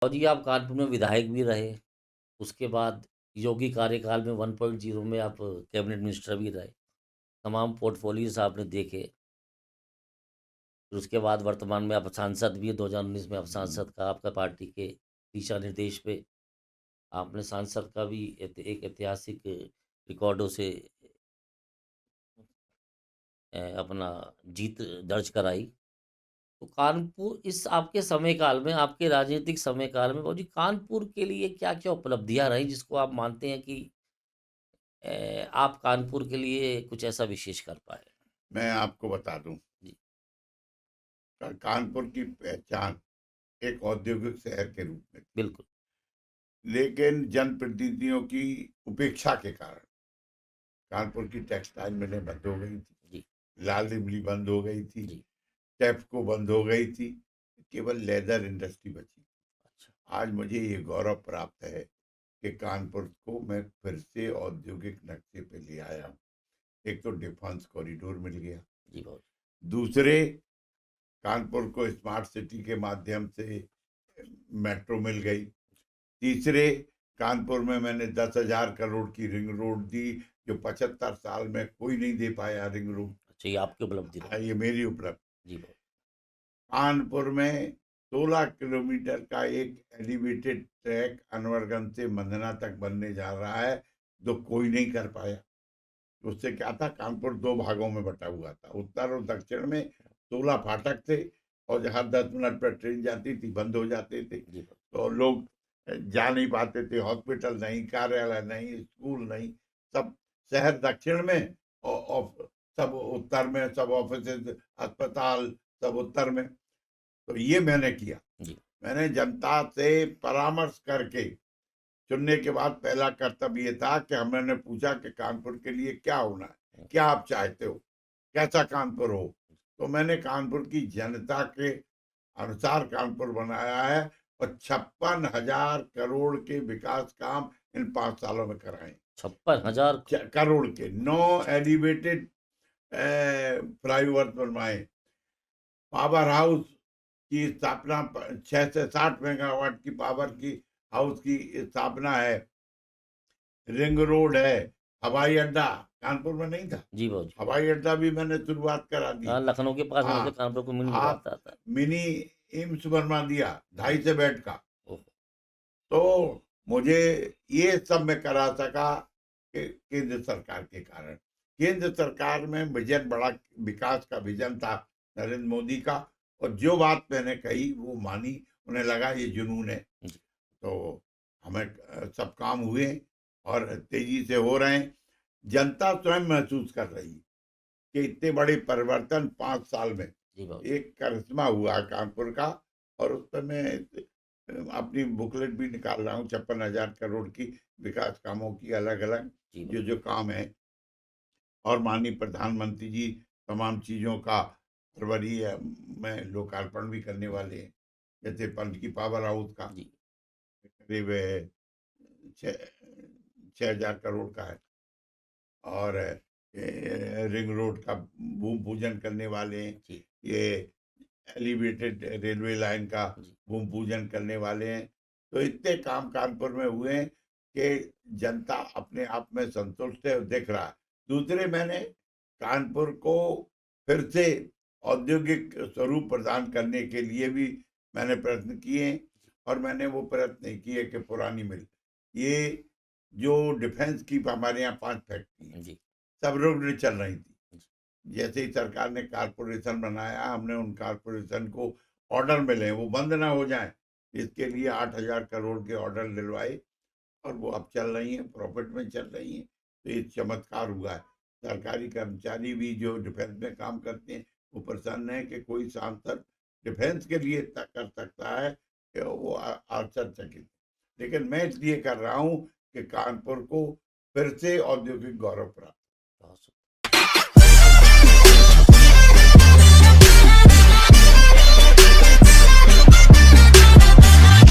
और जी आप कानपुर में विधायक भी रहे, उसके बाद योगी कार्यकाल में 1.0 में आप कैबिनेट मिनिस्टर भी रहे, तमाम पोर्टफोलियोज़ आपने देखे। फिर उसके बाद वर्तमान में आप सांसद भी हैं, 2019 में आप सांसद का आपका पार्टी के दिशा निर्देश पे आपने सांसद का भी एक ऐतिहासिक रिकॉर्डों से अपना जीत दर्ज कराई। तो कानपुर इस आपके समय काल में, आपके राजनीतिक समय काल में बाबूजी कानपुर के लिए क्या-क्या उपलब्धियाँ रही जिसको आप मानते हैं कि आप कानपुर के लिए कुछ ऐसा विशेष कर पाए? मैं आपको बता दूं, जी, कानपुर की पहचान एक औद्योगिक शहर के रूप में थी, बिल्कुल। लेकिन जनप्रतिनिधियों की उपेक्षा के कारण कानपुर की टेक्सटाइल मिलें बंद हो गई थी, जी, लाल इमली बंद हो गई थी, जी। टेप्को बंद हो गई थी, केवल लेदर इंडस्ट्री बची। अच्छा, आज मुझे ये गौरव प्राप्त है कि कानपुर को मैं फिर से औद्योगिक नक्शे पे ले आया हूँ। एक तो डिफेंस कॉरिडोर मिल गया, जी बाबूजी। दूसरे कानपुर को स्मार्ट सिटी के माध्यम से मेट्रो मिल गई, तीसरे कानपुर में मैंने 10,000 करोड़ की रिंग रोड दी, जो 75 साल में कोई नहीं दे पाया रिंग रोड। अच्छा, ये आपकी उपलब्धि रही। ये मेरी उपलब्धि। जी बाबू। कानपुर में 16 किलोमीटर का एक एलिवेटेड ट्रैक अनवरगंज से मंदना तक बनने जा रहा है, जो कोई नहीं कर पाया। उससे क्या था, कानपुर दो भागों में बटा हुआ था, उत्तर और दक्षिण में 16 फाटक थे, और हर 10 मिनट पर ट्रेन जाती थी, बंद हो जाते थे, जी बाबू। तो लोग जा नहीं पाते थे। हॉस्पिटल नहीं, कार्यालय नहीं, स्कूल नहीं, सब शहर दक्षिण में और सब उत्तर में, सब ऑफिस, अस्पताल सब उत्तर में। तो ये मैंने किया। जी, मैंने जनता से परामर्श करके चुनने के बाद पहला कर्तव्य ये था कि हमने पूछा कि कानपुर के लिए क्या होना है, हुँ, क्या आप चाहते हो, कैसा कानपुर हो। तो मैंने कानपुर की जनता के अनुसार कानपुर बनाया है, और 56,000 करोड़ के विकास काम इन 5 सालों में कराए। 56,000 करोड़ के 9 एलिवेटेड फ्लाईओवर बनवाए, पावर हाउस की स्थापना, 6 से 60 मेगावाट की पावर की हाउस की स्थापना है, रिंग रोड है, हवाई अड्डा कानपुर में नहीं था, जी बाबूजी। हवाई अड्डा भी मैंने शुरुआत करा दी। हाँ, लखनऊ के पास वहाँ से हाँ, कानपुर को मिल आप जाता था। मिनी एम्स बनवा दिया, जी, 2.5 से बेड का। ओह! तो मुझे ये सब मैं करा सका केंद्र सरकार के कारण। केंद्र सरकार में विजन, बड़ा विकास का विजन था नरेंद्र मोदी का, और जो बात मैंने कही वो मानी, उन्हें लगा ये जुनून है। जी, तो हमें सब काम हुए और तेजी से हो रहे हैं। जनता स्वयं महसूस कर रही है कि इतने बड़े परिवर्तन 5 साल में, जी बाबूजी। एक करिश्मा हुआ है कानपुर का। और उस पर मैं अपनी बुकलेट भी निकाल रहा हूँ, 56,000 करोड़ की विकास कामों की, अलग अलग जी जो बाबू। जो काम है। और माननीय प्रधानमंत्री जी तमाम चीज़ों का फरवरी में लोकार्पण भी करने वाले हैं, जैसे पंच की पावर हाउस का जी, करीब 6,000 करोड़ का है, और रिंग रोड का भूमि पूजन करने वाले हैं। जी, ये एलिवेटेड रेलवे लाइन का जी, भूमि पूजन करने वाले हैं। तो इतने काम कानपुर में हुए हैं कि जनता अपने आप में संतुष्ट है और दिख रहा है। दूसरे, मैंने कानपुर को फिर से औद्योगिक स्वरूप प्रदान करने के लिए भी मैंने प्रयत्न किए हैं, और मैंने वो प्रयत्न नहीं किए कि पुरानी मिल, ये जो डिफेंस की हमारे यहाँ 5 फैक्ट्री हैं, जी, सब रोड चल रही थी। जी, जैसे ही सरकार ने कारपोरेशन बनाया, हमने उन कारपोरेशन को ऑर्डर मिले, वो बंद ना हो जाए, इसके लिए 8,000 करोड़ के ऑर्डर दिलवाए, और वो अब चल रही हैं, प्रॉफिट में चल रही हैं। तो ये चमत्कार हुआ है। सरकारी कर्मचारी भी जो डिफेंस में काम करते हैं, वो प्रसन्न है कि कोई सांसद डिफेंस के लिए कर सकता है, कि वो आश्चर्यचकित। लेकिन मैं इसलिए कर रहा हूँ कि कानपुर को फिर से औद्योगिक गौरव प्राप्त। बहुत